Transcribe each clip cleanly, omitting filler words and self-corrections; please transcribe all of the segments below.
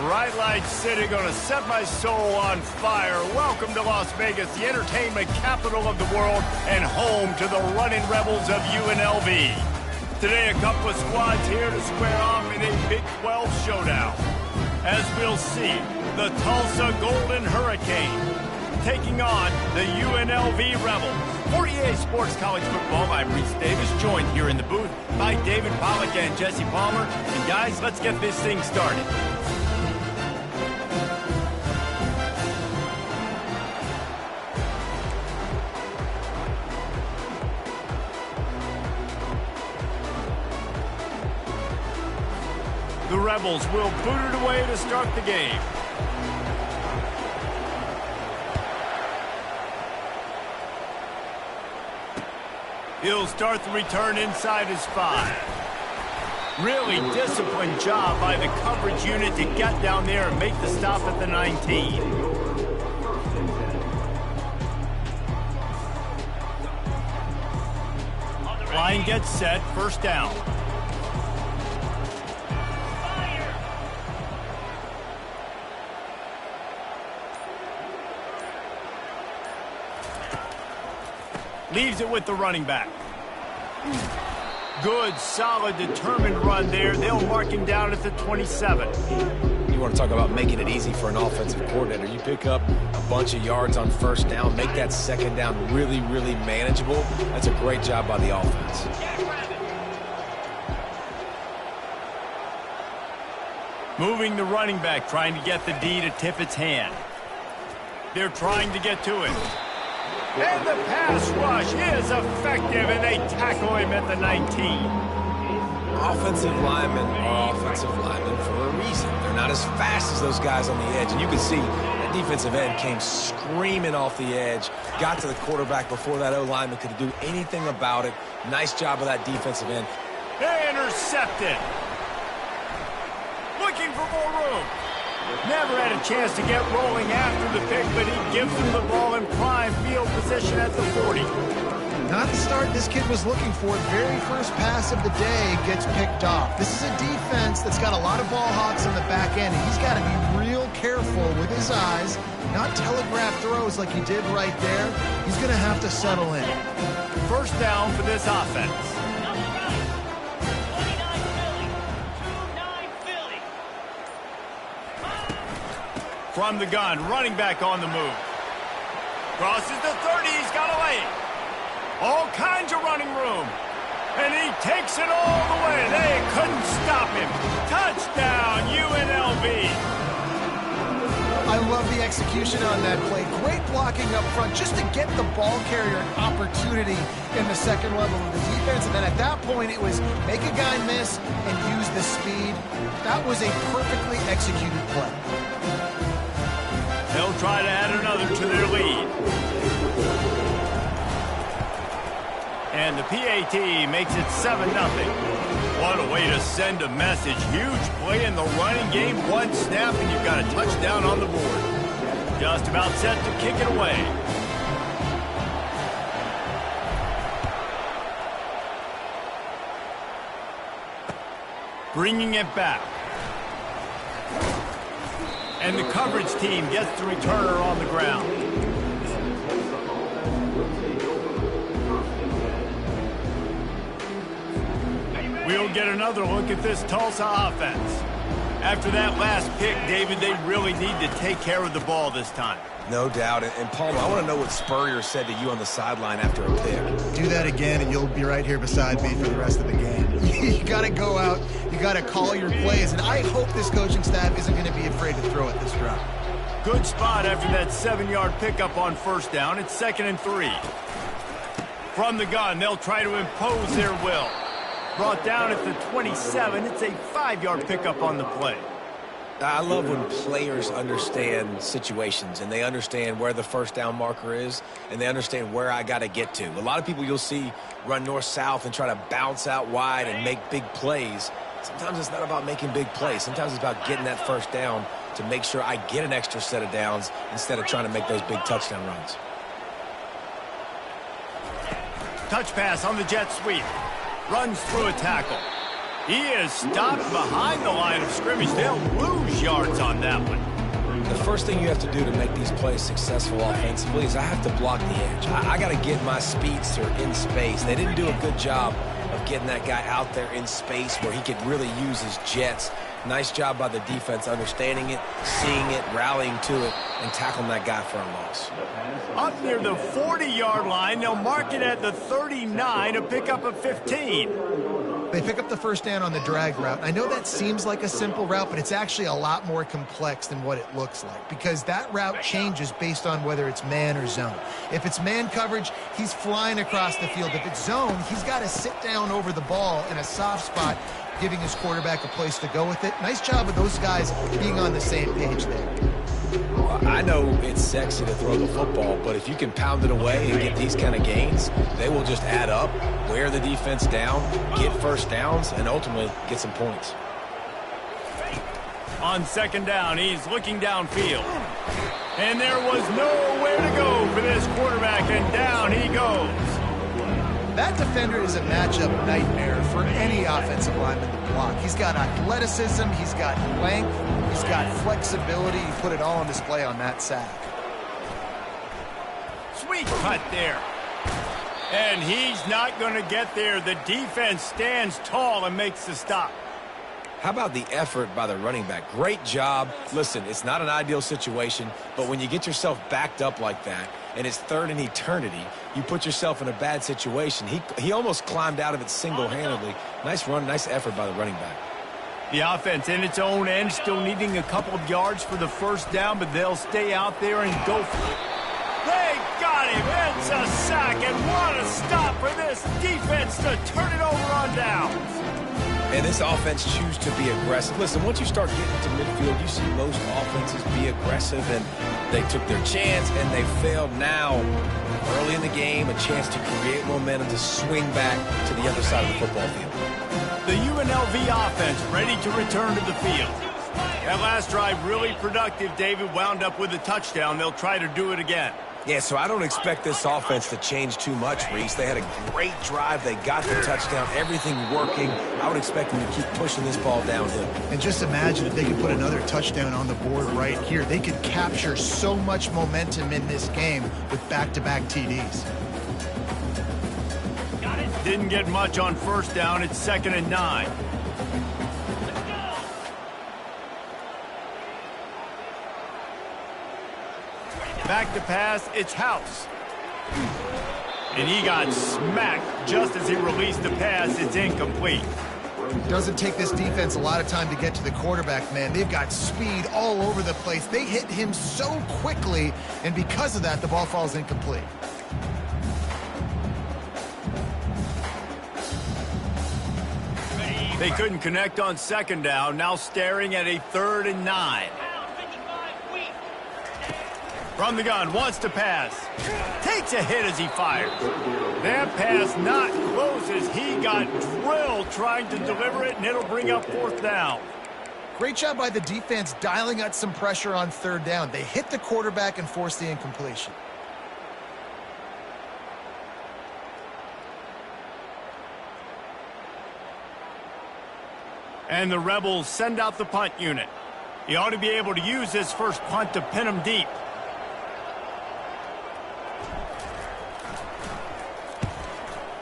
bright light city, gonna set my soul on fire. Welcome to Las Vegas, the entertainment capital of the world and home to the running rebels of UNLV. Today, a couple of squads here to square off in a Big 12 showdown. As we'll see, the Tulsa Golden Hurricane taking on the UNLV Rebels. For EA Sports College Football, I'm Reese Davis, joined here in the booth by David Pollack and Jesse Palmer. And guys, let's get this thing started. The Rebels will boot it away to start the game. He'll start the return inside his 5. Really disciplined job by the coverage unit to get down there and make the stop at the 19. Line gets set, first down. Leaves it with the running back. Good, solid, determined run there. They'll mark him down at the 27. You want to talk about making it easy for an offensive coordinator. You pick up a bunch of yards on first down, make that second down really, really manageable. That's a great job by the offense. Moving the running back, trying to get the D to tip its hand. They're trying to get to it. And the pass rush is effective, and they tackle him at the 19. Offensive linemen are offensive linemen for a reason. They're not as fast as those guys on the edge. And you can see that defensive end came screaming off the edge, got to the quarterback before that O-lineman could do anything about it. Nice job of that defensive end. Intercepted. Looking for more room. Never had a chance to get rolling after the pick, but he gives him the ball in prime field position at the 40. Not the start this kid was looking for. Very first pass of the day gets picked off. This is a defense that's got a lot of ball hawks in the back end, and he's got to be real careful with his eyes, not telegraph throws like he did right there. He's going to have to settle in. First down for this offense. From the gun, running back on the move. Crosses the 30, he's got a lane. All kinds of running room. And he takes it all the way. They couldn't stop him. Touchdown, UNLV. I love the execution on that play. Great blocking up front just to get the ball carrier an opportunity in the second level of the defense. And then at that point, it was make a guy miss and use the speed. That was a perfectly executed play. They'll try to add another to their lead. And the PAT makes it 7-0. What a way to send a message. Huge play in the running game. One snap and you've got a touchdown on the board. Just about set to kick it away. Bringing it back. And the coverage team gets the returner on the ground. We'll get another look at this Tulsa offense. After that last pick, David, they really need to take care of the ball this time. No doubt. And Palmer, I want to know what Spurrier said to you on the sideline after a pick. Do that again, and you'll be right here beside me for the rest of the game. You got to go out. You got to call your plays, and I hope this coaching staff isn't going to be afraid to throw it this route. Good spot after that 7-yard pickup on first down. It's 2nd and 3. From the gun, they'll try to impose their will. Brought down at the 27. It's a 5-yard pickup on the play. I love when players understand situations and they understand where the first down marker is and they understand where I got to get to. A lot of people you'll see run north-south and try to bounce out wide and make big plays. Sometimes it's not about making big plays. Sometimes it's about getting that first down to make sure I get an extra set of downs instead of trying to make those big touchdown runs. Touch pass on the jet sweep. Runs through a tackle. He is stopped behind the line of scrimmage. They'll lose yards on that one. The first thing you have to do to make these plays successful offensively is I have to block the edge. I got to get my speedster in space. They didn't do a good job of getting that guy out there in space where he could really use his jets. Nice job by the defense understanding it, seeing it, rallying to it, and tackling that guy for a loss. Up near the 40-yard line, they'll mark it at the 39, a pickup of 15. They pick up the first down on the drag route. I know that seems like a simple route, but it's actually a lot more complex than what it looks like because that route changes based on whether it's man or zone. If it's man coverage, he's flying across the field. If it's zone, he's got to sit down over the ball in a soft spot, giving his quarterback a place to go with it. Nice job of those guys being on the same page there. I know it's sexy to throw the football, but if you can pound it away and get these kind of gains, they will just add up, wear the defense down, get first downs, and ultimately get some points. On second down, he's looking downfield. And there was nowhere to go for this quarterback, and down he goes. That defender is a matchup nightmare for any offensive lineman to block. He's got athleticism, he's got length, he's got flexibility. He put it all on display on that sack. Sweet cut there. And he's not going to get there. The defense stands tall and makes the stop. How about the effort by the running back? Great job. Listen, it's not an ideal situation, but when you get yourself backed up like that, and it's third in eternity, you put yourself in a bad situation. He almost climbed out of it single-handedly. Nice run, nice effort by the running back. The offense in its own end still needing a couple of yards for the first down, but they'll stay out there and go for it. They got him. It's a sack, and what a stop for this defense to turn it over on downs. And this offense choose to be aggressive. Listen, once you start getting to midfield, you see most offenses be aggressive, and they took their chance, and they failed now. Early in the game, a chance to create momentum to swing back to the other side of the football field. The UNLV offense ready to return to the field. That last drive really productive. David wound up with a touchdown. They'll try to do it again. Yeah, so I don't expect this offense to change too much, Reese. They had a great drive. They got the touchdown. Everything working. I would expect them to keep pushing this ball downhill. And just imagine if they could put another touchdown on the board right here. They could capture so much momentum in this game with back-to-back TDs. Didn't get much on first down. It's 2nd and 9. Back to pass, it's House. And he got smacked just as he released the pass. It's incomplete. Doesn't take this defense a lot of time to get to the quarterback, man. They've got speed all over the place. They hit him so quickly, and because of that, the ball falls incomplete. They couldn't connect on second down, now staring at a 3rd and 9. From the gun, wants to pass. Takes a hit as he fires. That pass not close as he got drilled trying to deliver it, and it'll bring up 4th down. Great job by the defense dialing out some pressure on 3rd down. They hit the quarterback and forced the incompletion. And the Rebels send out the punt unit. He ought to be able to use this first punt to pin him deep.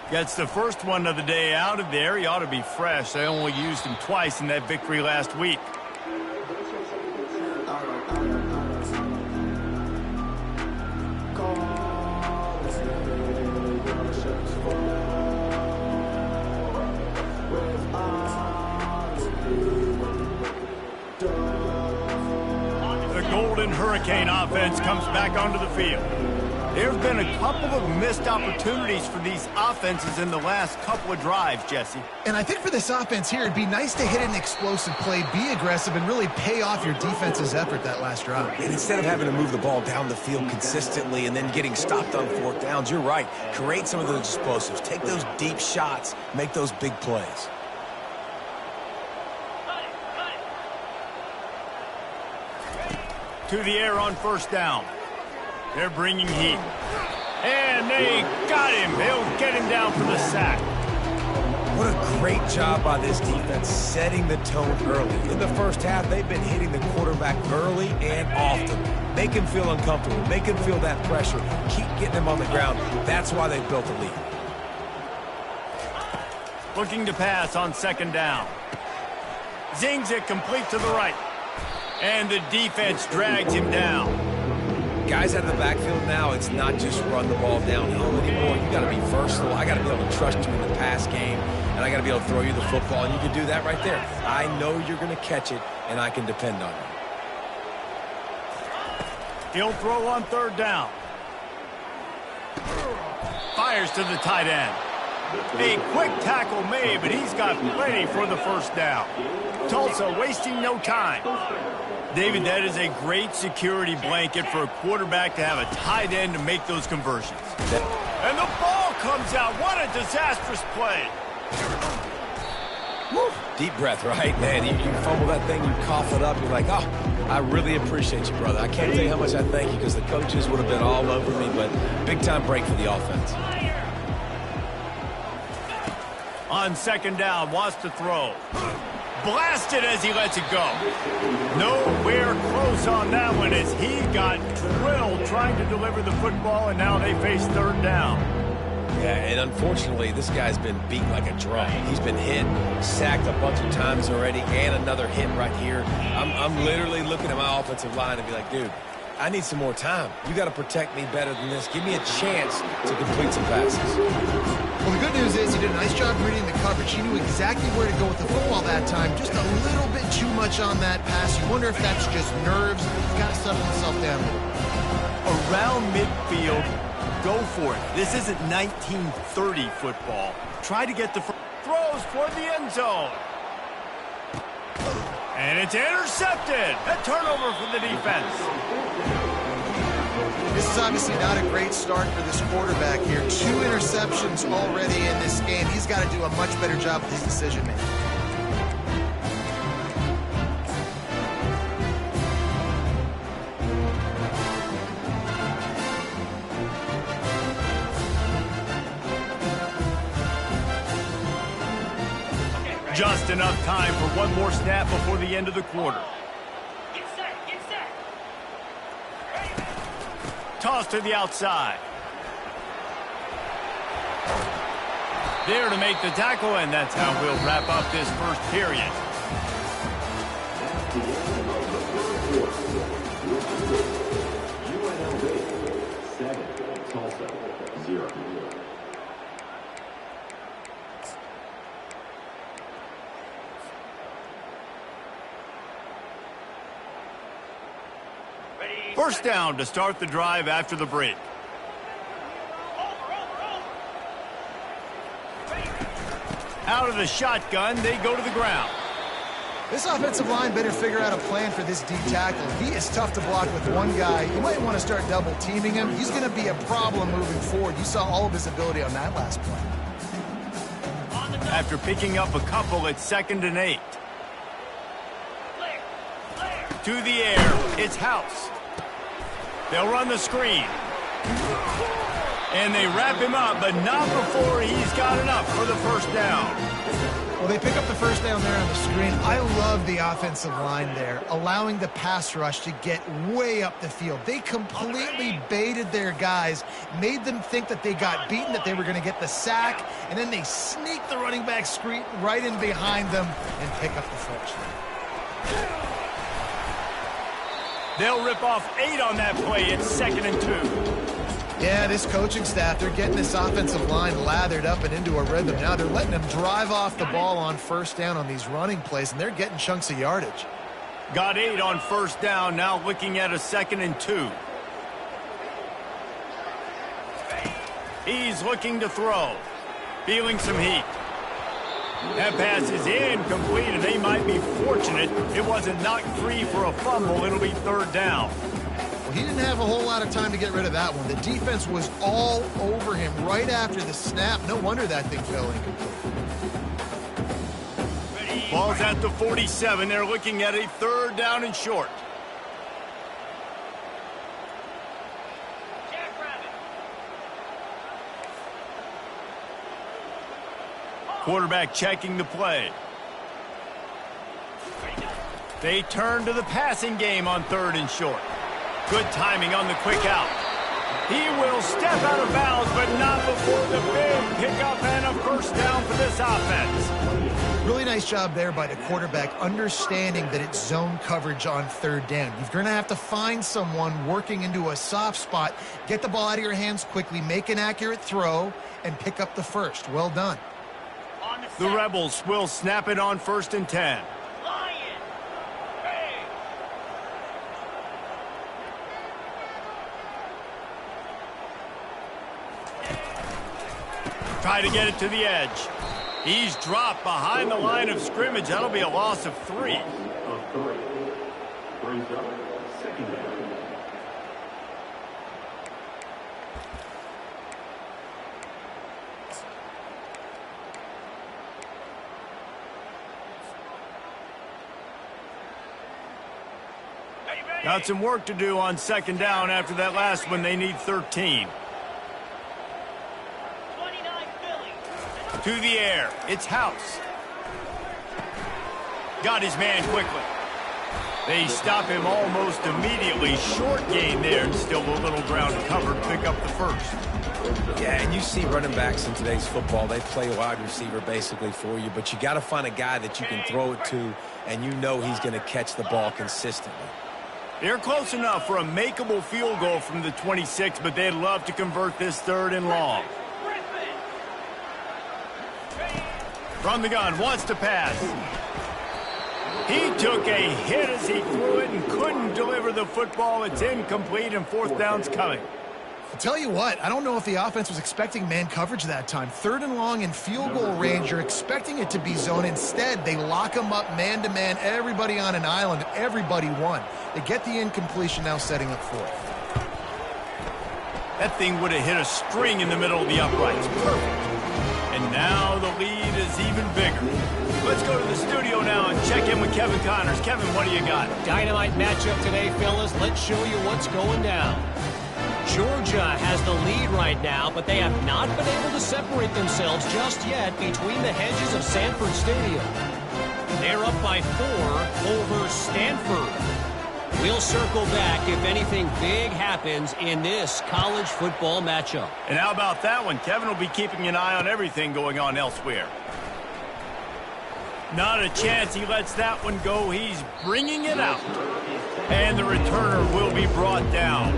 Gets the first one of the day out of there. He ought to be fresh. They only used him twice in that victory last week. The Golden Hurricane offense comes back onto the field. There have been a couple of missed opportunities for these offenses in the last couple of drives, Jesse. And I think for this offense here, it'd be nice to hit an explosive play, be aggressive, and really pay off your defense's effort that last drive. And instead of having to move the ball down the field consistently and then getting stopped on 4th downs, you're right. Create some of those explosives. Take those deep shots. Make those big plays. To the air on first down. They're bringing heat. And they got him. They'll get him down for the sack. What a great job by this defense setting the tone early. In the first half, they've been hitting the quarterback early and often. Make him feel uncomfortable. Make him feel that pressure. Keep getting him on the ground. That's why they've built a lead. Looking to pass on second down. Zings it complete to the right. And the defense drags him down. Guys out of the backfield now, it's not just run the ball downhill anymore. You got to be versatile. I got to be able to trust you in the pass game, and I got to be able to throw you the football, and you can do that right there. I know you're going to catch it, and I can depend on you. He'll throw on third down. Fires to the tight end. A quick tackle made, but he's got plenty for the first down. Tulsa wasting no time. David, that is a great security blanket for a quarterback to have a tight end to make those conversions. And the ball comes out. What a disastrous play. Woo. Deep breath, right? Man, you fumble that thing, you cough it up, you're like, oh, I really appreciate you, brother. I can't tell you how much I thank you because the coaches would have been all over me, but big-time break for the offense. On second down, wants to throw. Blasted as he lets it go. Nowhere close on that one as he got drilled trying to deliver the football, and now they face third down. Yeah, and unfortunately, this guy's been beat like a drum. He's been hit, sacked a bunch of times already, and another hit right here. I'm literally looking at my offensive line and be like, dude, I need some more time. You got to protect me better than this. Give me a chance to complete some passes. Well, the good news is he did a nice job reading the coverage. He knew exactly where to go with the football that time. Just a little bit too much on that pass. You wonder if that's just nerves. He's got to settle himself down a little bit. Around midfield, go for it. This isn't 1930 football. Try to get the throws toward the end zone. And it's intercepted. A turnover for the defense. This is obviously not a great start for this quarterback here. 2 interceptions already in this game. He's got to do a much better job with his decision-making. Just enough time for one more snap before the end of the quarter. Toss to the outside. There to make the tackle, and that's how we'll wrap up this first period. UNLV 7, Tulsa 0. First down to start the drive after the break. Out of the shotgun, they go to the ground. This offensive line better figure out a plan for this D tackle. He is tough to block with one guy. You might want to start double teaming him. He's going to be a problem moving forward. You saw all of his ability on that last play. After picking up a couple, it's 2nd and 8. To the air, it's House. They'll run the screen. And they wrap him up, but not before he's got enough for the first down. Well, they pick up the first down there on the screen. I love the offensive line there, allowing the pass rush to get way up the field. They completely baited their guys, made them think that they got beaten, that they were going to get the sack, and then they sneak the running back screen right in behind them and pick up the first. They'll rip off 8 on that play. It's 2nd and 2. Yeah, this coaching staff, they're getting this offensive line lathered up and into a rhythm. Now they're letting them drive off the ball on first down on these running plays, and they're getting chunks of yardage. Got 8 on first down, now looking at a 2nd and 2. He's looking to throw. Feeling some heat. That pass is incomplete, and they might be fortunate it wasn't knocked free for a fumble. It'll be 3rd down. Well, he didn't have a whole lot of time to get rid of that one. The defense was all over him right after the snap. No wonder that thing fell incomplete. Ball's at the 47. They're looking at a 3rd down and short. Quarterback checking the play. They turn to the passing game on 3rd and short. Good timing on the quick out. He will step out of bounds, but not before the big pickup and a first down for this offense. Really nice job there by the quarterback, understanding that it's zone coverage on 3rd down. You're going to have to find someone working into a soft spot, get the ball out of your hands quickly, make an accurate throw, and pick up the first. Well done. The Rebels will snap it on 1st and 10. Try to get it to the edge. He's dropped behind the line of scrimmage. That'll be a loss of 3. Of 3. Brings up 2nd down. Got some work to do on 2nd down after that last one. They need 13. To the air. It's House. Got his man quickly. They stop him almost immediately. Short gain there, and still a little ground covered. Pick up the first. Yeah, and you see running backs in today's football, they play wide receiver basically for you, but you got to find a guy that you can throw it to, and you know he's going to catch the ball consistently. They're close enough for a makeable field goal from the 26, but they'd love to convert this 3rd and long. From the gun, wants to pass. He took a hit as he threw it and couldn't deliver the football. It's incomplete, and 4th down's coming. I'll tell you what, I don't know if the offense was expecting man coverage that time. 3rd and long in field goal range, you're expecting it to be zone. Instead, they lock them up man-to-man, everybody on an island, everybody won. They get the incompletion, now setting up 4th. That thing would have hit a string in the middle of the uprights. Perfect. And now the lead is even bigger. Let's go to the studio now and check in with Kevin Connors. Kevin, what do you got? Dynamite matchup today, fellas. Let's show you what's going down. Georgia has the lead right now, but they have not been able to separate themselves just yet between the hedges of Sanford Stadium. They're up by 4 over Stanford. We'll circle back if anything big happens in this college football matchup. And how about that one? Kevin will be keeping an eye on everything going on elsewhere. Not a chance he lets that one go. He's bringing it out. And the returner will be brought down.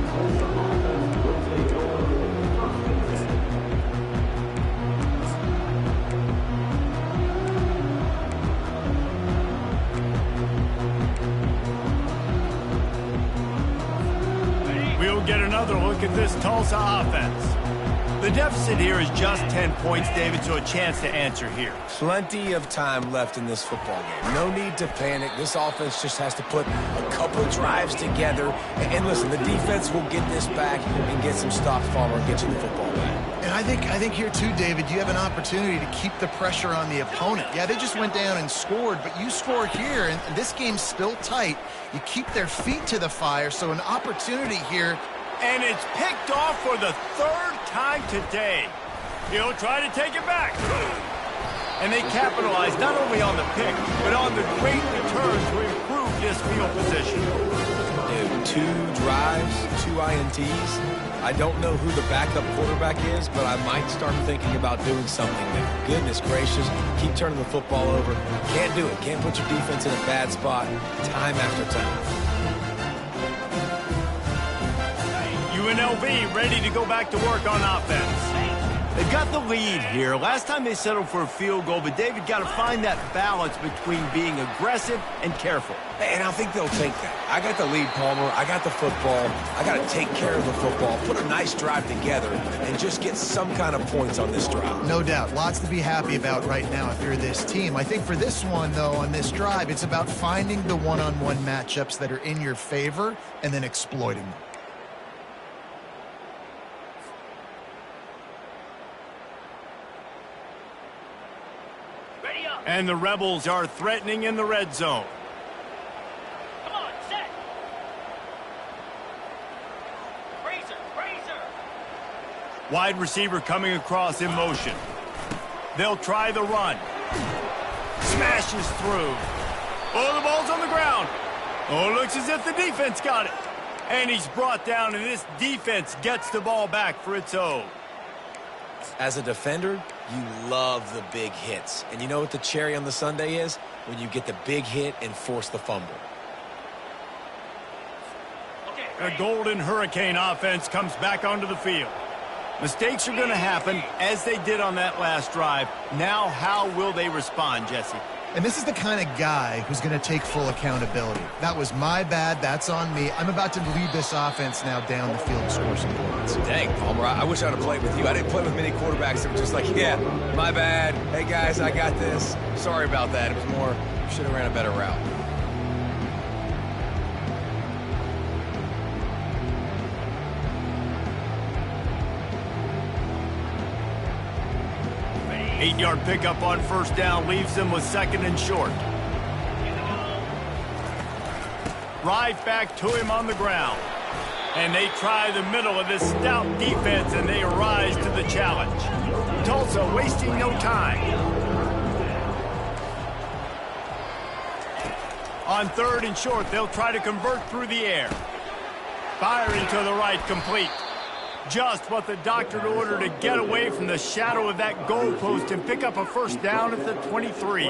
We'll get another look at this Tulsa offense. The deficit here is just 10 points, David, so a chance to answer here. Plenty of time left in this football game. No need to panic. This offense just has to put a couple drives together. And listen, the defense will get this back and get some stops, Palmer, and get you the football back. And I think here too, David, you have an opportunity to keep the pressure on the opponent. Yeah, they just went down and scored, but you score here, and this game's still tight. You keep their feet to the fire, so an opportunity here. And it's picked off for the 3rd time today. He'll try to take it back. And they capitalize not only on the pick, but on the great return to improve this field position. Dude, 2 drives, 2 INTs. I don't know who the backup quarterback is, but I might start thinking about doing something there. Goodness gracious, keep turning the football over. Can't do it. Can't put your defense in a bad spot time after time. UNLV ready to go back to work on offense. They've got the lead here. Last time they settled for a field goal, but David got to find that balance between being aggressive and careful. And I think they'll take that. I got the lead, Palmer. I got the football. I got to take care of the football, put a nice drive together, and just get some kind of points on this drive. No doubt. Lots to be happy about right now if you're this team. I think for this one, though, on this drive, it's about finding the one-on-one matchups that are in your favor and then exploiting them. And the Rebels are threatening in the red zone. Come on, set. Razor. Wide receiver coming across in motion. They'll try the run. Smashes through. Oh, the ball's on the ground. Oh, looks as if the defense got it. And he's brought down, and this defense gets the ball back for its own. As a defender, you love the big hits. And you know what the cherry on the sundae is? When you get the big hit and force the fumble. The Golden Hurricane offense comes back onto the field. Mistakes are going to happen, as they did on that last drive. Now, how will they respond, Jesse? And this is the kind of guy who's going to take full accountability. That was my bad. That's on me. I'm about to lead this offense now down the field and score some points. Dang, Palmer, I wish I would have played with you. I didn't play with many quarterbacks that were just like, yeah, my bad. Hey, guys, I got this. Sorry about that. It was more, should have ran a better route. Eight-yard pickup on first down leaves them with second and short. Right back to him on the ground. And they try the middle of this stout defense, and they rise to the challenge. Tulsa wasting no time. On third and short, they'll try to convert through the air. Firing to the right, complete. Just what the doctor ordered to get away from the shadow of that goalpost and pick up a first down at the 23.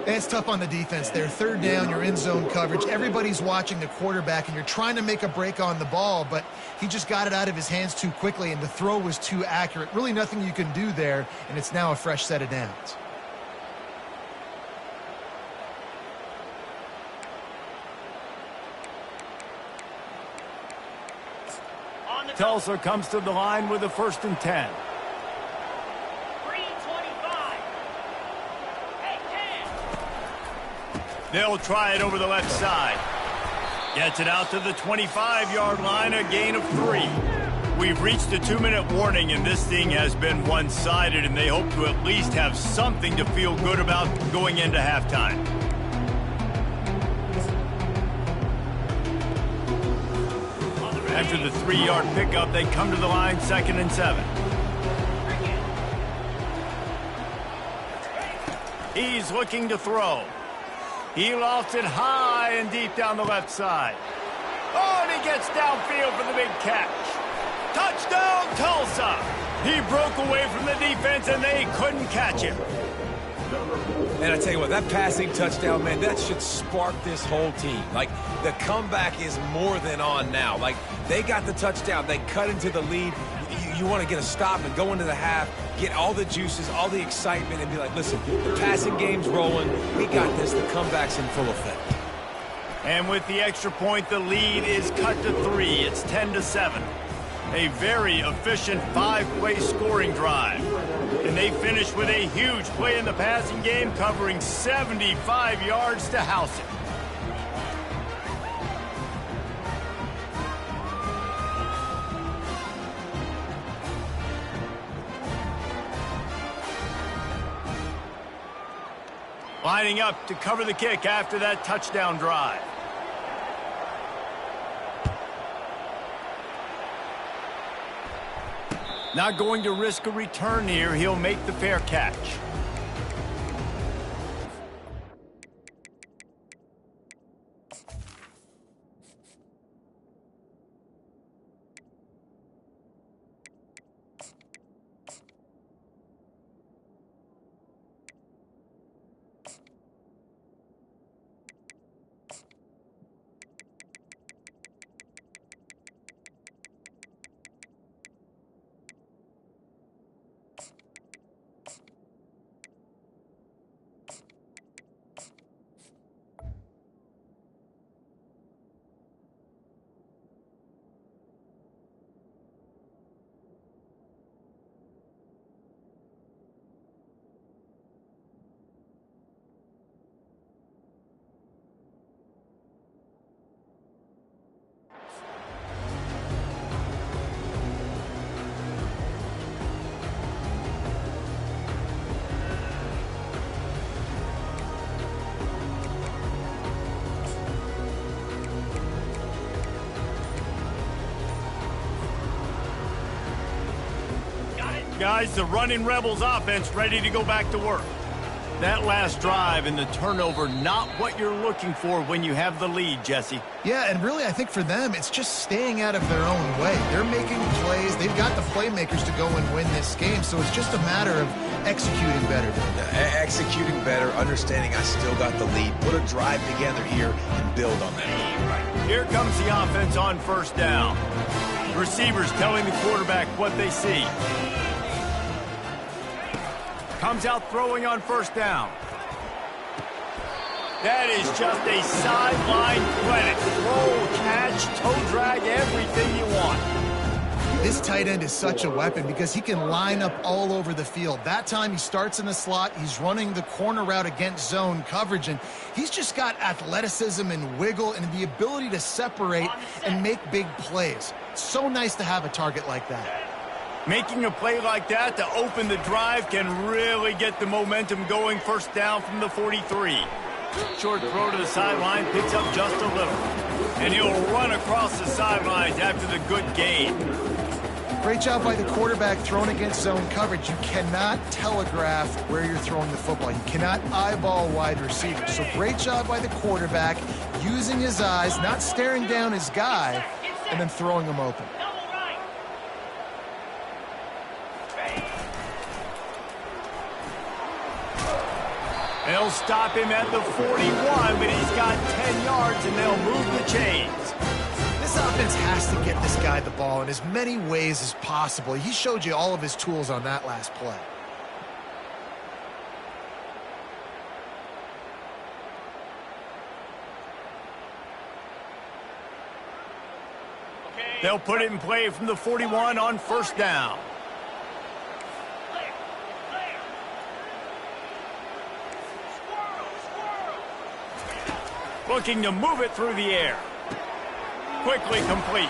It's tough on the defense there. Third down, you're in zone coverage. Everybody's watching the quarterback, and you're trying to make a break on the ball, but he just got it out of his hands too quickly, and the throw was too accurate. Really nothing you can do there, and it's now a fresh set of downs. Tulsa comes to the line with a 1st and 10. 325. Hey, 10. They'll try it over the left side. Gets it out to the 25-yard line, a gain of 3. We've reached the 2-minute warning, and this thing has been one-sided, and they hope to at least have something to feel good about going into halftime. After the 3-yard pickup, they come to the line, 2nd and 7. He's looking to throw. He lofts it high and deep down the left side. Oh, and he gets downfield for the big catch. Touchdown, Tulsa! He broke away from the defense, and they couldn't catch him. And I tell you what, that passing touchdown, man, that should spark this whole team. Like, the comeback is more than on now. Like, they got the touchdown. They cut into the lead. You want to get a stop and go into the half, get all the juices, all the excitement, and be like, listen, the passing game's rolling. We got this. The comeback's in full effect. And with the extra point, the lead is cut to 3. It's 10-7. A very efficient 5-play scoring drive. And they finish with a huge play in the passing game, covering 75 yards to house it. Lining up to cover the kick after that touchdown drive. Not going to risk a return here. He'll make the fair catch. Guys, the running Rebels offense ready to go back to work. That last drive and the turnover, not what you're looking for when you have the lead, Jesse. Yeah, and really, I think for them, it's just staying out of their own way. They're making plays. They've got the playmakers to go and win this game, so it's just a matter of executing better. Executing better, understanding I still got the lead. Put a drive together here and build on that. Here comes the offense on first down. Receivers telling the quarterback what they see. Comes out throwing on first down. That is just a sideline credit. Roll, catch, toe drag, everything you want. This tight end is such a weapon because he can line up all over the field. That time he starts in the slot. He's running the corner route against zone coverage, and he's just got athleticism and wiggle and the ability to separate and make big plays. It's so nice to have a target like that. Making a play like that to open the drive can really get the momentum going. First down from the 43. Short throw to the sideline, picks up just a little. And he'll run across the sidelines after the good gain. Great job by the quarterback throwing against zone coverage. You cannot telegraph where you're throwing the football. You cannot eyeball wide receivers. So great job by the quarterback using his eyes, not staring down his guy, and then throwing him open. They'll stop him at the 41, but he's got 10 yards, and they'll move the chains. This offense has to get this guy the ball in as many ways as possible. He showed you all of his tools on that last play. They'll put it in play from the 41 on first down. Looking to move it through the air. Quickly complete.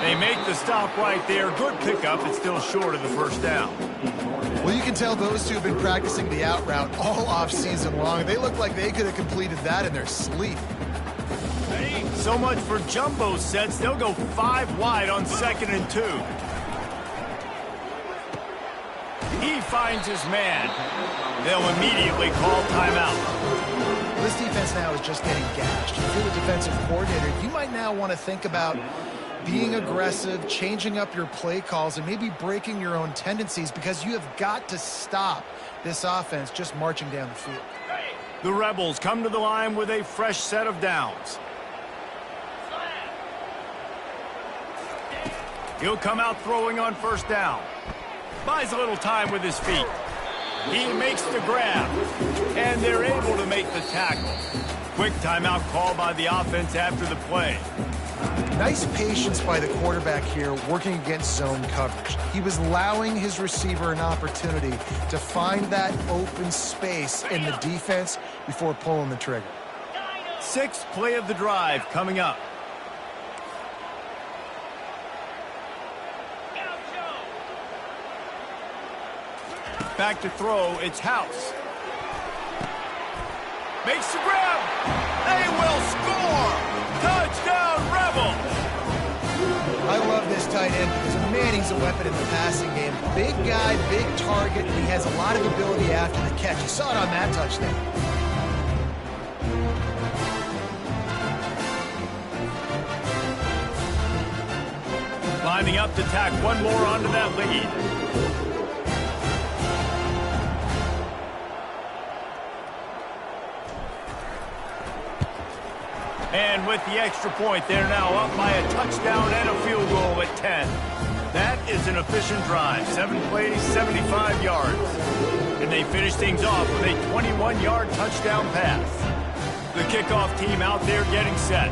They make the stop right there. Good pickup. It's still short of the first down. Well, you can tell those two have been practicing the out route all off-season long. They look like they could have completed that in their sleep. So much for jumbo sets. They'll go 5 wide on 2nd and 2. He finds his man. They'll immediately call timeout. This defense now is just getting gashed. If you're the defensive coordinator, you might now want to think about being aggressive, changing up your play calls, and maybe breaking your own tendencies because you have got to stop this offense just marching down the field. The Rebels come to the line with a fresh set of downs. He'll come out throwing on first down. Buys a little time with his feet. He makes the grab, and they're able to make the tackle. Quick timeout call by the offense after the play. Nice patience by the quarterback here working against zone coverage. He was allowing his receiver an opportunity to find that open space in the defense before pulling the trigger. 6th play of the drive coming up. Back to throw, it's House. Makes the grab. They will score. Touchdown, Rebels. I love this tight end because, man, he's a weapon in the passing game. Big guy, big target, and he has a lot of ability after the catch. You saw it on that touchdown. Lining up to tack one more onto that lead. And with the extra point, they're now up by a touchdown and a field goal at 10. That is an efficient drive. 7 plays, 75 yards. And they finish things off with a 21-yard touchdown pass. The kickoff team out there getting set.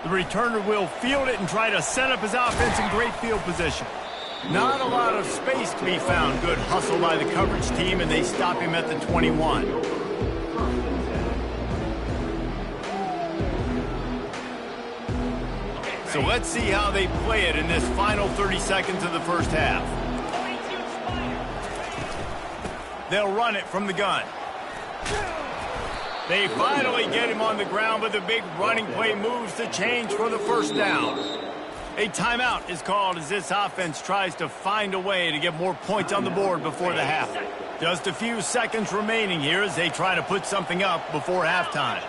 The returner will field it and try to set up his offense in great field position. Not a lot of space to be found. Good hustle by the coverage team, and they stop him at the 21. So let's see how they play it in this final 30 seconds of the first half. They'll run it from the gun. They finally get him on the ground, but the big running play moves the change for the first down. A timeout is called as this offense tries to find a way to get more points on the board before the half. Just a few seconds remaining here as they try to put something up before halftime.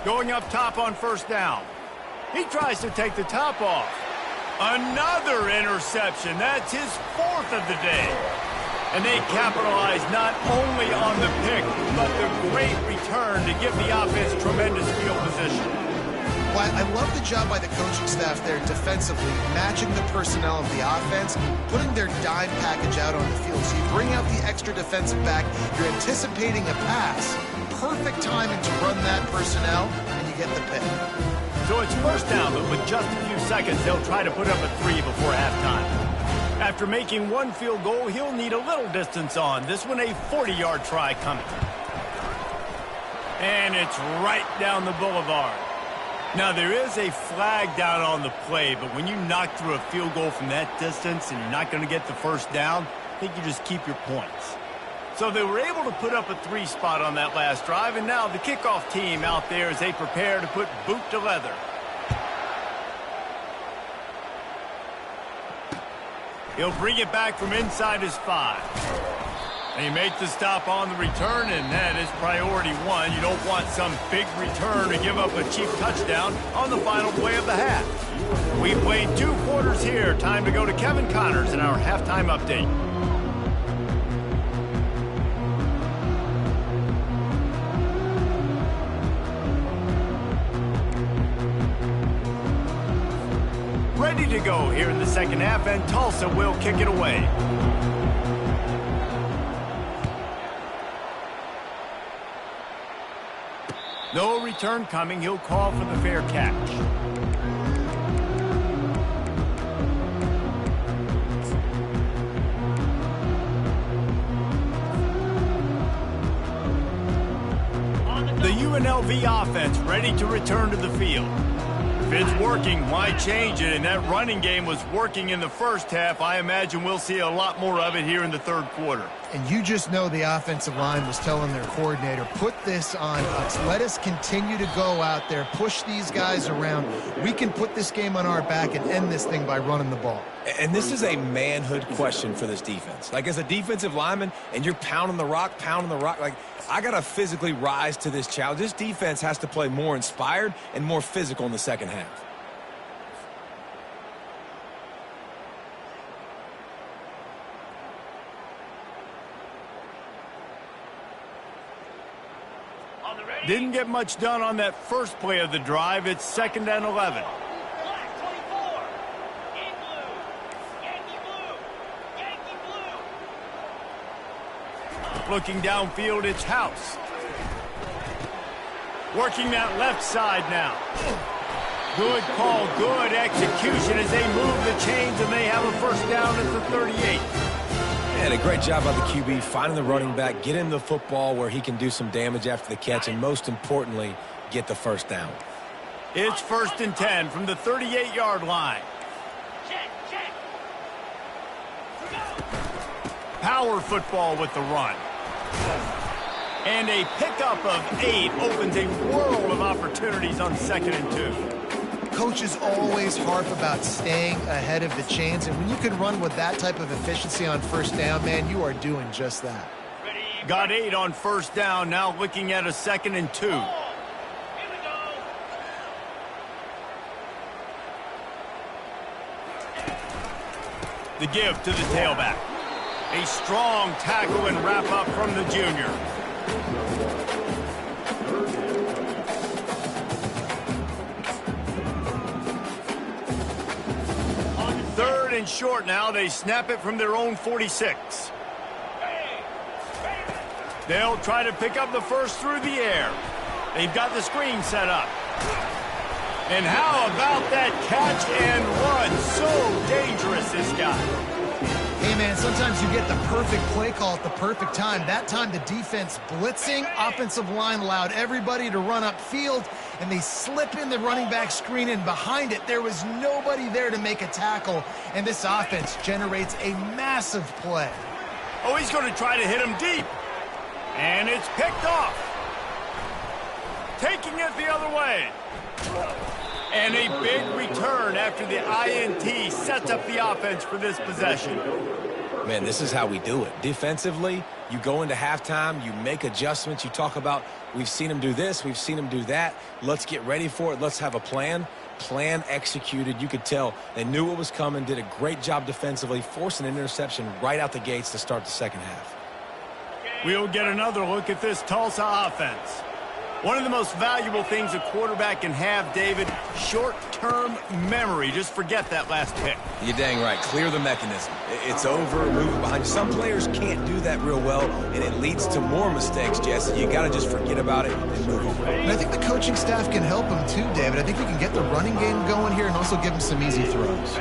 Going up top on first down. He tries to take the top off. Another interception. That's his fourth of the day. And they capitalize not only on the pick, but the great return to give the offense tremendous field position. Well, I love the job by the coaching staff there defensively, matching the personnel of the offense, putting their dime package out on the field. So you bring out the extra defensive back, you're anticipating a pass, perfect timing to run that personnel, and you get the pick. So it's first down, but with just a few seconds, they'll try to put up a 3 before halftime. After making one field goal, he'll need a little distance on. This one, a 40-yard try coming. And it's right down the boulevard. Now, there is a flag down on the play, but when you knock through a field goal from that distance and you're not going to get the first down, I think you just keep your points. So they were able to put up a 3 spot on that last drive, and now the kickoff team out there as they prepare to put boot to leather. He'll bring it back from inside his 5. And he makes the stop on the return, and that is priority 1. You don't want some big return to give up a cheap touchdown on the final play of the half. We played 2 quarters here. Time to go to Kevin Connors in our halftime update. Ready to go here in the second half, and Tulsa will kick it away. No return coming. He'll call for the fair catch. The UNLV offense ready to return to the field. If it's working, why change it? And that running game was working in the first half. I imagine we'll see a lot more of it here in the third quarter. And you just know the offensive line was telling their coordinator, put this on us. Let us continue to go out there, push these guys around. We can put this game on our back and end this thing by running the ball. And this is a manhood question for this defense. Like, as a defensive lineman, and you're pounding the rock, like, I got to physically rise to this challenge. This defense has to play more inspired and more physical in the second half. Didn't get much done on that first play of the drive. It's 2nd and 11. Looking downfield, it's House. Working that left side now. Good call, good execution as they move the chains, and they have a first down at the 38. And a great job by the QB finding the running back, get him the football where he can do some damage after the catch, and most importantly, get the first down. It's 1st and 10 from the 38-yard line. Power football with the run. And a pickup of 8 opens a world of opportunities on 2nd and 2. Coaches always harp about staying ahead of the chains, and when you can run with that type of efficiency on first down, man, you are doing just that. Got 8 on first down, now looking at a 2nd and 2. The give to the tailback. A strong tackle and wrap up from the junior. Third and short now. They snap it from their own 46. They'll try to pick up the first through the air. They've got the screen set up. And how about that catch and run? So dangerous, this guy. Hey, man, sometimes you get the perfect play call at the perfect time. That time the defense blitzing, offensive line allowed everybody to run upfield, and they slip in the running back screen, and behind it there was nobody there to make a tackle, and this offense generates a massive play. Oh, he's going to try to hit him deep. And it's picked off. Taking it the other way. And a big return after the INT sets up the offense for this possession. Man, this is how we do it. Defensively, you go into halftime, you make adjustments. You talk about, we've seen them do this, we've seen them do that. Let's get ready for it. Let's have a plan. Plan executed. You could tell they knew what was coming, did a great job defensively, forcing an interception right out the gates to start the second half. We'll get another look at this Tulsa offense. One of the most valuable things a quarterback can have, David, short-term memory. Just forget that last pick. You're dang right. Clear the mechanism. It's over, move it behind you. Some players can't do that real well, and it leads to more mistakes, Jesse. You got to just forget about it and move on. And I think the coaching staff can help him too, David. I think we can get the running game going here and also give him some easy throws.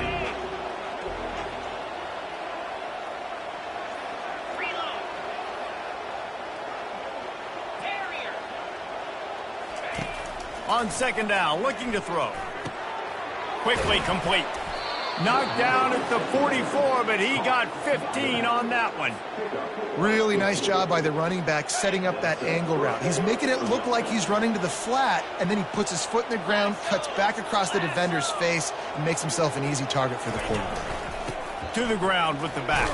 On second down, looking to throw. Quickly complete. Knocked down at the 44, but he got 15 on that one. Really nice job by the running back setting up that angle route. He's making it look like he's running to the flat, and then he puts his foot in the ground, cuts back across the defender's face, and makes himself an easy target for the quarterback. To the ground with the back.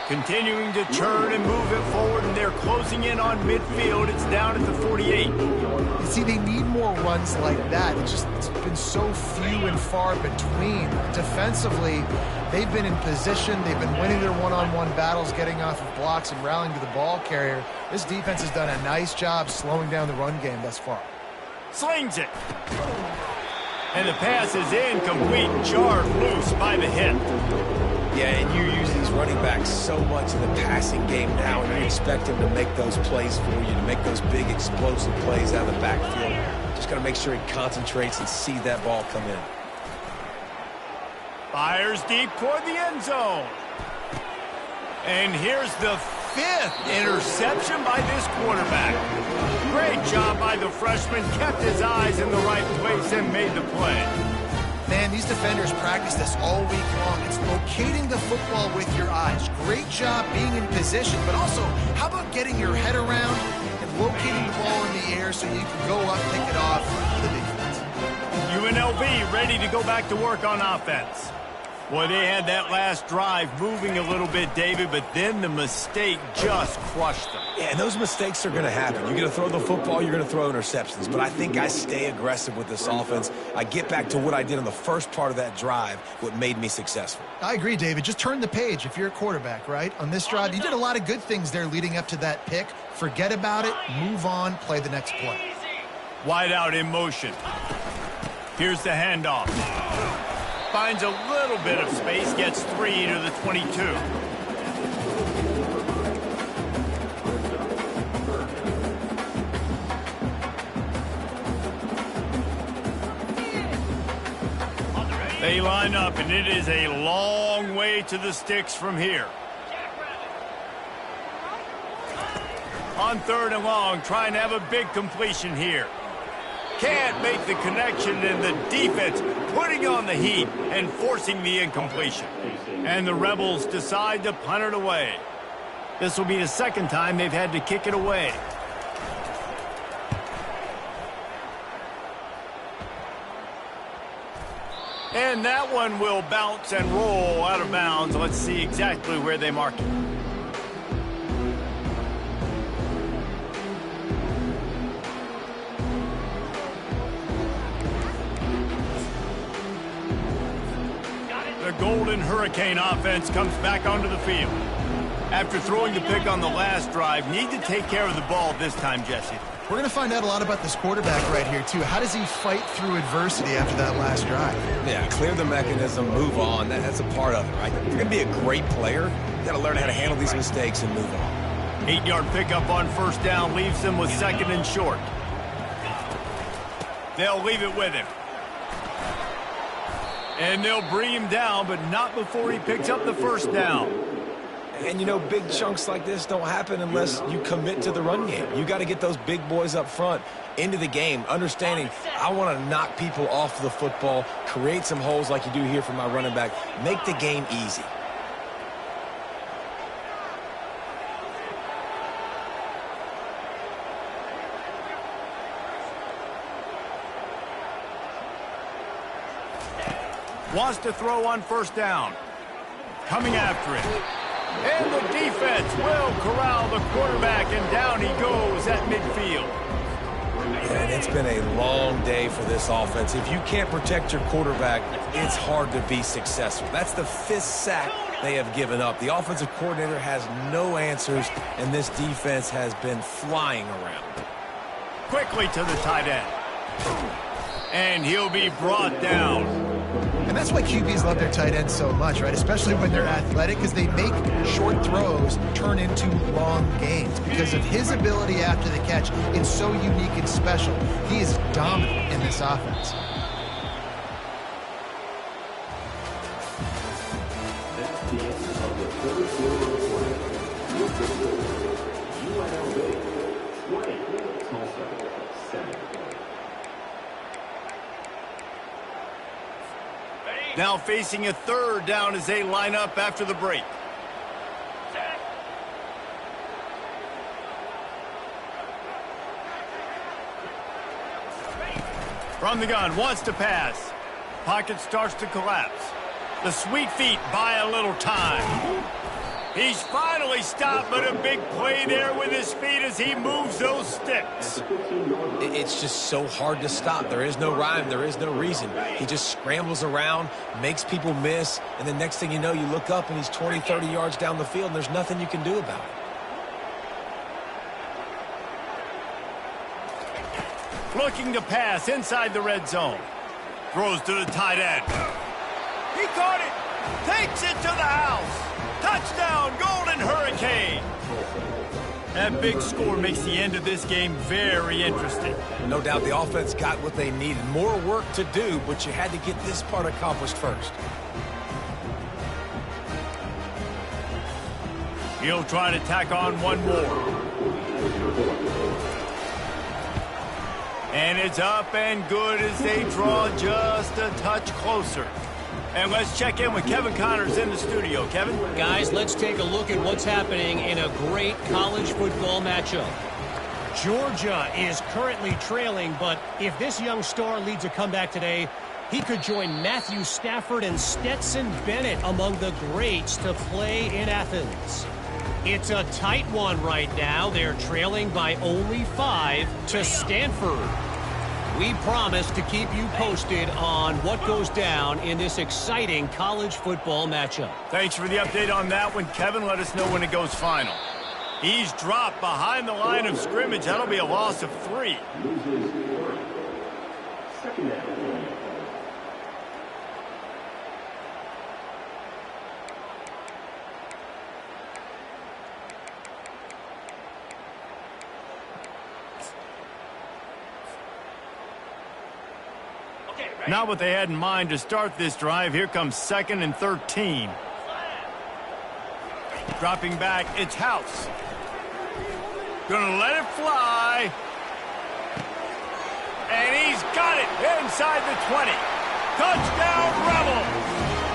Continuing to turn and move it forward, and they're closing in on midfield. It's down at the 48. You see, they need more runs like that. It's been so few and far between. Defensively, they've been in position. They've been winning their one-on-one battles, getting off of blocks and rallying to the ball carrier. This defense has done a nice job slowing down the run game thus far. Slings it. And the pass is incomplete, jarred loose by the hit. Yeah, and you use these running backs so much in the passing game now, and you expect them to make those plays for you, to make those big explosive plays out of the backfield. Just got to make sure he concentrates and see that ball come in. Fires deep toward the end zone. And here's the 5th interception by this quarterback. Great job by the freshman, kept his eyes in the right place and made the play. Man, these defenders practice this all week long. It's locating the football with your eyes. Great job being in position, but also, how about getting your head around and locating the ball in the air so you can go up, pick it off for the defense. UNLV ready to go back to work on offense. Boy, they had that last drive moving a little bit, David, but then the mistake just crushed them. Yeah, and those mistakes are going to happen. You're going to throw the football, you're going to throw interceptions. But I think I stay aggressive with this offense. I get back to what I did in the first part of that drive, what made me successful. I agree, David. Just turn the page if you're a quarterback, right? On this drive, you did a lot of good things there leading up to that pick. Forget about it, move on, play the next play. Wide out in motion. Here's the handoff. Finds a little bit of space, gets 3 to the 22. They line up, and it is a long way to the sticks from here. On 3rd and long, trying to have a big completion here. Can't make the connection, and the defense putting on the heat and forcing the incompletion. And the Rebels decide to punt it away. This will be the second time they've had to kick it away. And that one will bounce and roll out of bounds. Let's see exactly where they mark it. The Golden Hurricane offense comes back onto the field. After throwing the pick on the last drive, need to take care of the ball this time, Jesse. We're going to find out a lot about this quarterback right here, too. How does he fight through adversity after that last drive? Yeah, clear the mechanism, move on. That's a part of it, right? If you're going to be a great player, you got to learn how to handle these mistakes and move on. 8-yard pickup on 1st down leaves them with 2nd and short. They'll leave it with him. And they'll bring him down, but not before he picks up the 1st down. And, you know, big chunks like this don't happen unless you commit to the run game. You got to get those big boys up front into the game, understanding I want to knock people off the football, create some holes like you do here for my running back, make the game easy. Wants to throw on first down. Coming after it. And the defense will corral the quarterback, and down he goes at midfield. And it's been a long day for this offense. If you can't protect your quarterback, it's hard to be successful. That's the 5th sack they have given up. The offensive coordinator has no answers, and this defense has been flying around. Quickly to the tight end. And he'll be brought down. And that's why QBs love their tight ends so much, right? Especially when they're athletic, because they make short throws turn into long gains. Because of his ability after the catch, it's so unique and special. He is dominant in this offense. That's the end of the third quarter report. Your score, UNLV 20, Tulsa 7. Now facing a third down as they line up after the break. From the gun, wants to pass. Pocket starts to collapse. The sweet feet buy a little time. He's finally stopped, but a big play there with his feet as he moves those sticks. It's just so hard to stop. There is no rhyme. There is no reason. He just scrambles around, makes people miss, and the next thing you know, you look up and he's 20, 30 yards down the field, and there's nothing you can do about it. Looking to pass inside the red zone. Throws to the tight end. He caught it. Takes it to the house. Touchdown, Golden Hurricane. That big score makes the end of this game very interesting. No doubt the offense got what they needed. More work to do, but you had to get this part accomplished first. He'll try to tack on one more. And it's up and good as they draw just a touch closer. And let's check in with Kevin Connors in the studio. Kevin? Guys, let's take a look at what's happening in a great college football matchup. Georgia is currently trailing, but if this young star leads a comeback today, he could join Matthew Stafford and Stetson Bennett among the greats to play in Athens. It's a tight one right now. They're trailing by only 5 to Stanford. We promise to keep you posted on what goes down in this exciting college football matchup. Thanks for the update on that one, Kevin. Let us know when it goes final. He's dropped behind the line of scrimmage. That'll be a loss of 3. Loses 1. Second down. Not what they had in mind to start this drive. Here comes 2nd and 13. Dropping back, it's House. Gonna let it fly. And he's got it inside the 20. Touchdown, Rebels!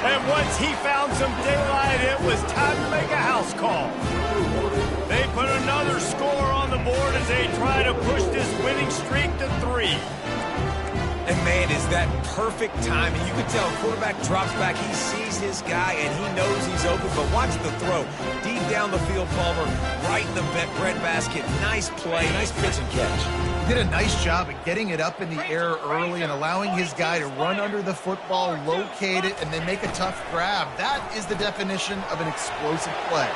And once he found some daylight, it was time to make a house call. They put another score on the board as they try to push this winning streak to 3. And, man, is that perfect timing. You can tell a quarterback drops back. He sees his guy, and he knows he's open. But watch the throw. Deep down the field, Palmer, right in the breadbasket. Nice play, nice pitch and catch. He did a nice job at getting it up in the air early and allowing his guy to run under the football, locate it, and then make a tough grab. That is the definition of an explosive play.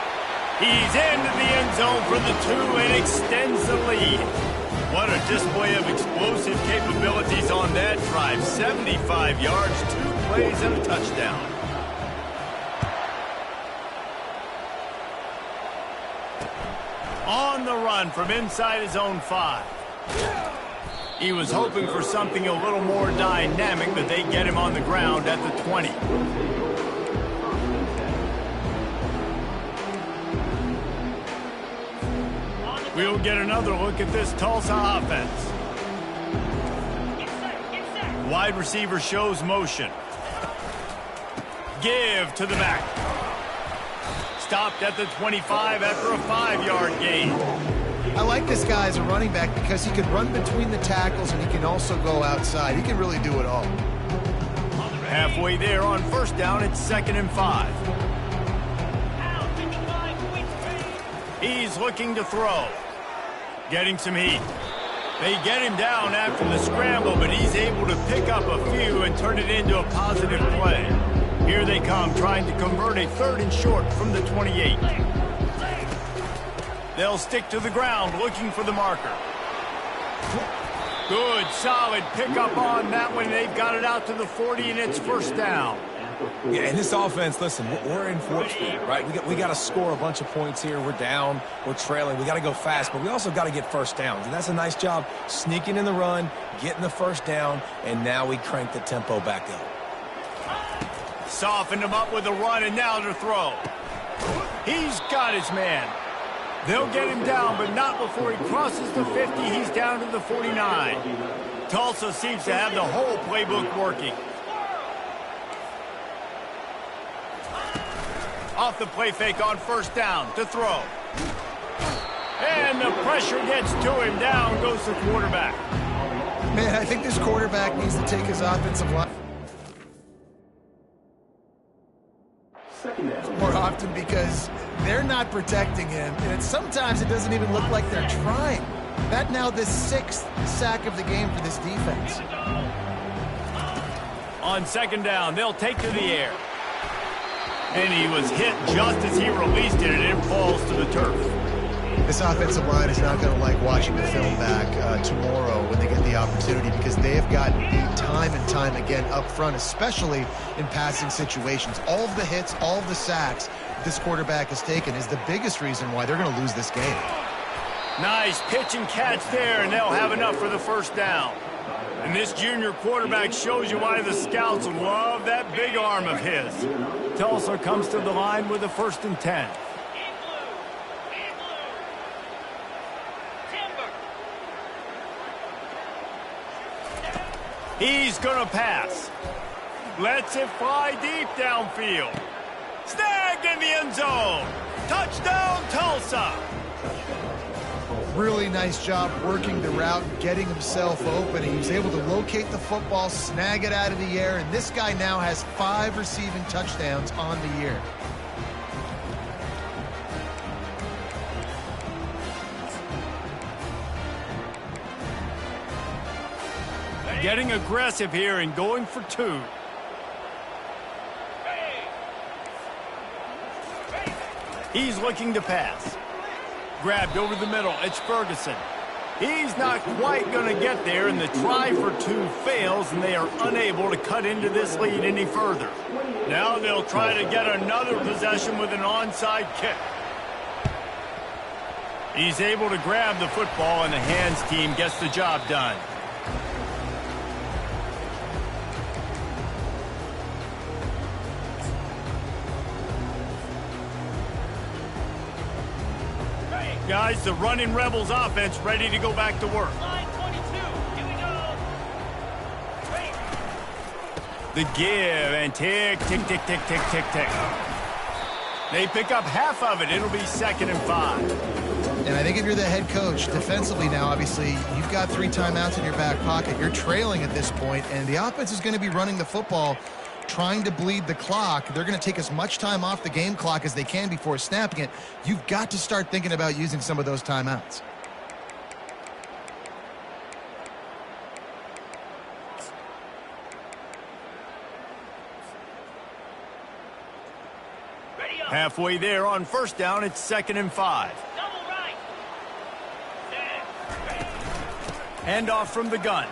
He's into the end zone for the 2 and extends the lead. What a display of explosive capabilities on that drive. 75 yards, 2 plays, and a touchdown. On the run from inside his own 5. He was hoping for something a little more dynamic, but they get him on the ground at the 20. We'll get another look at this Tulsa offense. Wide receiver shows motion. Give to the back. Stopped at the 25 after a 5-yard gain. I like this guy as a running back because he can run between the tackles and he can also go outside. He can really do it all. Halfway there on first down, it's 2nd and 5. He's looking to throw. Getting some heat. They get him down after the scramble, but he's able to pick up a few and turn it into a positive play. Here they come, trying to convert a 3rd and short from the 28. They'll stick to the ground, looking for the marker. Good, solid pickup on that one. They've got it out to the 40, and it's 1st down. Yeah, and this offense, listen, we're in Fort Speed, right? We got to score a bunch of points here. We're down, we're trailing. We got to go fast, but we also got to get first downs. And that's a nice job sneaking in the run, getting the first down, and now we crank the tempo back up. Softened him up with a run, and now to throw. He's got his man. They'll get him down, but not before he crosses the 50. He's down to the 49. Tulsa seems to have the whole playbook working. Off the play fake on 1st down to throw. And the pressure gets to him. Down goes the quarterback. Man, I think this quarterback needs to take his offensive line more often because they're not protecting him. And sometimes it doesn't even look like they're trying. That now the 6th sack of the game for this defense. On 2nd down, they'll take to the air. And he was hit just as he released it, and it falls to the turf. This offensive line is not going to like watching the film back tomorrow when they get the opportunity because they have gotten beat time and time again up front, especially in passing situations. All of the hits, all of the sacks this quarterback has taken is the biggest reason why they're going to lose this game. Nice pitch and catch there, and they'll have enough for the 1st down. And this junior quarterback shows you why the scouts love that big arm of his. Tulsa comes to the line with a 1st and 10. He's going to pass. Lets it fly deep downfield. Snagged in the end zone. Touchdown, Tulsa. Really nice job working the route, getting himself open. He was able to locate the football, snag it out of the air, and this guy now has 5 receiving touchdowns on the year. Getting aggressive here and going for 2. He's looking to pass. Grabbed over the middle. It's Ferguson. He's not quite going to get there, and the try for 2 fails, and they are unable to cut into this lead any further. Now they'll try to get another possession with an onside kick. He's able to grab the football, and the hands team gets the job done. Guys, the running Rebels offense ready to go back to work. Line 22, here we go. The give and tick, tick, tick, tick, tick, tick, tick. They pick up half of it. It'll be 2nd and 5. And I think if you're the head coach, defensively now, obviously, you've got 3 timeouts in your back pocket. You're trailing at this point, and the offense is going to be running the football, trying to bleed the clock. They're going to take as much time off the game clock as they can before snapping it. You've got to start thinking about using some of those timeouts. Halfway there on 1st down, it's 2nd and 5. Double right. Hand off from the gun.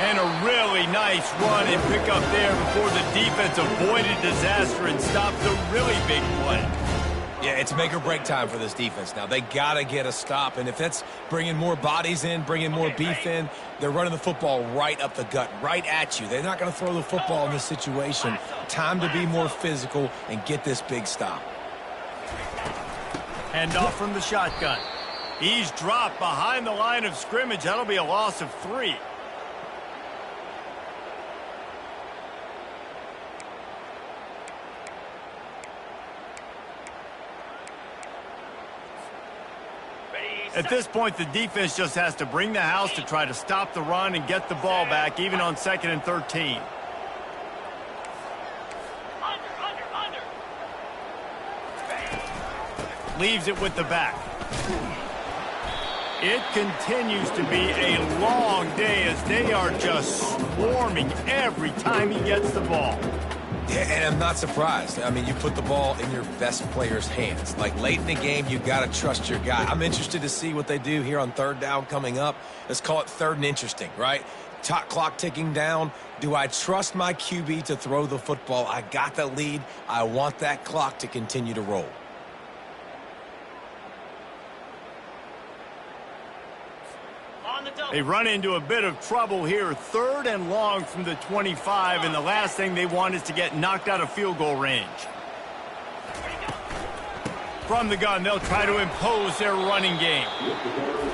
And a really nice run and pick up there before the defense avoided disaster and stopped the really big play. Yeah, it's make or break time for this defense now. They got to get a stop, and if that's bringing more bodies in, bringing more beef in, they're running the football right up the gut, right at you. They're not going to throw the football in this situation. Time to be more physical and get this big stop. Hand off from the shotgun. He's dropped behind the line of scrimmage. That'll be a loss of 3. At this point, the defense just has to bring the house to try to stop the run and get the ball back, even on 2nd and 13. Leaves it with the back. It continues to be a long day as they are just swarming every time he gets the ball. Yeah, and I'm not surprised. I mean, you put the ball in your best player's hands. Like, late in the game, you got to trust your guy. I'm interested to see what they do here on 3rd down coming up. Let's call it 3rd and interesting, right? Clock ticking down. Do I trust my QB to throw the football? I got the lead. I want that clock to continue to roll. They run into a bit of trouble here. 3rd and long from the 25, and the last thing they want is to get knocked out of field goal range. From the gun, they'll try to impose their running game.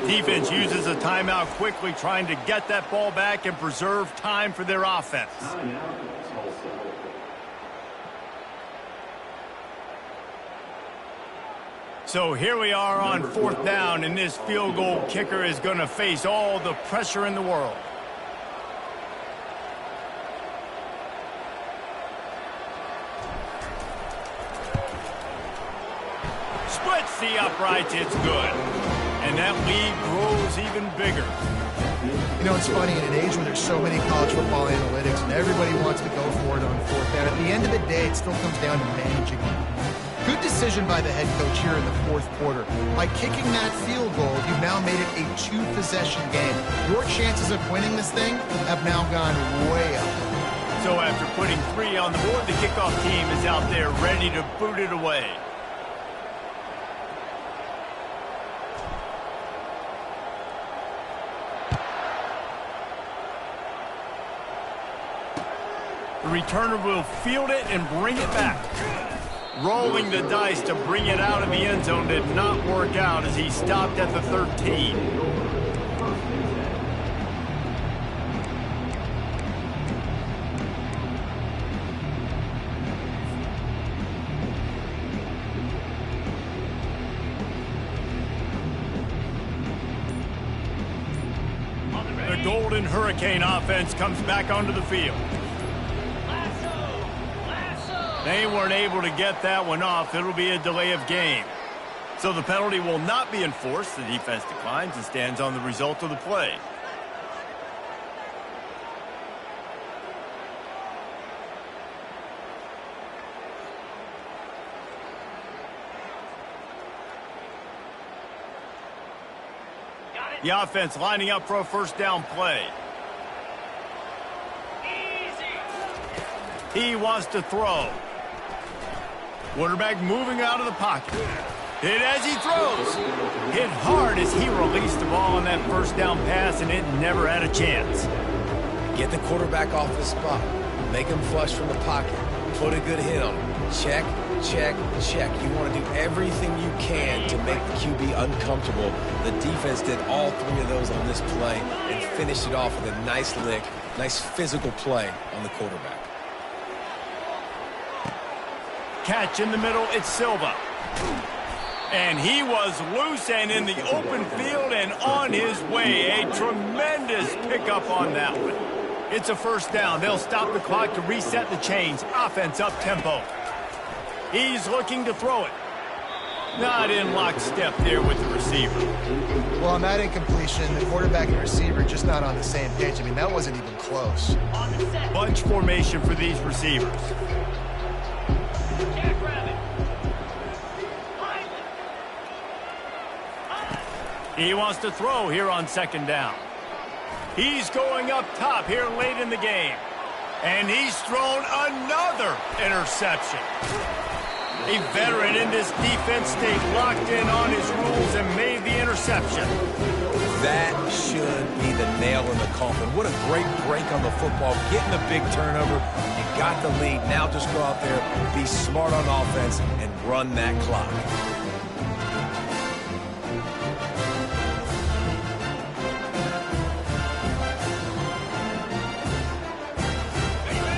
Defense uses a timeout quickly, trying to get that ball back and preserve time for their offense. So here we are on 4th down, and this field goal kicker is going to face all the pressure in the world. Splits the uprights, it's good. And that lead grows even bigger. You know, it's funny, in an age where there's so many college football analytics and everybody wants to go for it on 4th down, at the end of the day, it still comes down to managing it. Good decision by the head coach here in the 4th quarter. By kicking that field goal, you've now made it a 2-possession game. Your chances of winning this thing have now gone way up. So after putting 3 on the board, the kickoff team is out there ready to boot it away. The returner will field it and bring it back. Rolling the dice to bring it out of the end zone did not work out as he stopped at the 13. The Golden Hurricane offense comes back onto the field. They weren't able to get that one off. It'll be a delay of game. So the penalty will not be enforced. The defense declines and stands on the result of the play. The offense lining up for a 1st down play. He wants to throw. Quarterback moving out of the pocket. Hit as he throws. Hit hard as he released the ball on that 1st down pass, and it never had a chance. Get the quarterback off the spot. Make him flush from the pocket. Put a good hit on him. Check, check, check. You want to do everything you can to make the QB uncomfortable. The defense did all 3 of those on this play and finished it off with a nice lick, nice physical play on the quarterback. Catch in the middle, it's Silva. And he was loose and in the open field and on his way. A tremendous pickup on that one. It's a 1st down. They'll stop the clock to reset the chains. Offense up tempo. He's looking to throw it. Not in lockstep there with the receiver. Well, on that incompletion, the quarterback and receiver just not on the same page. I mean, that wasn't even close. Bunch formation for these receivers. He wants to throw here on 2nd down. He's going up top here late in the game. And he's thrown another interception. A veteran in this defense stayed locked in on his rules and made the interception. That should be the nail in the coffin. What a great break on the football. Getting a big turnover. You got the lead. Now just go out there, be smart on offense, and run that clock.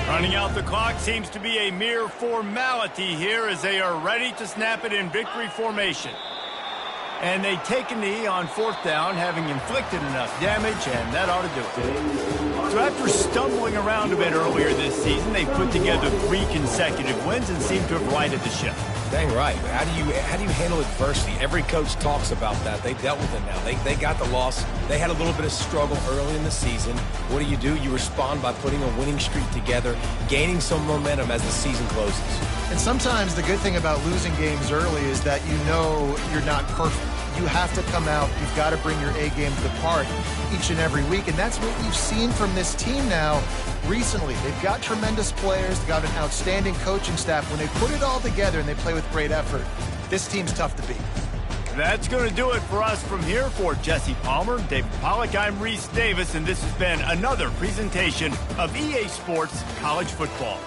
Running out the clock seems to be a mere formality here as they are ready to snap it in victory formation. And they take a knee on 4th down, having inflicted enough damage, and that ought to do it. So after stumbling around a bit earlier this season, they put together 3 consecutive wins and seem to have righted the ship. Dang right. How do you handle adversity? Every coach talks about that. They dealt with it now. They got the loss. They had a little bit of struggle early in the season. What do? You respond by putting a winning streak together, gaining some momentum as the season closes. And sometimes the good thing about losing games early is that you know you're not perfect. You have to come out. You've got to bring your A game to the park each and every week. And that's what you've seen from this team now recently. They've got tremendous players. They've got an outstanding coaching staff. When they put it all together and they play with great effort, this team's tough to beat. That's going to do it for us from here. For Jesse Palmer, David Pollack, I'm Reese Davis, and this has been another presentation of EA Sports College Football.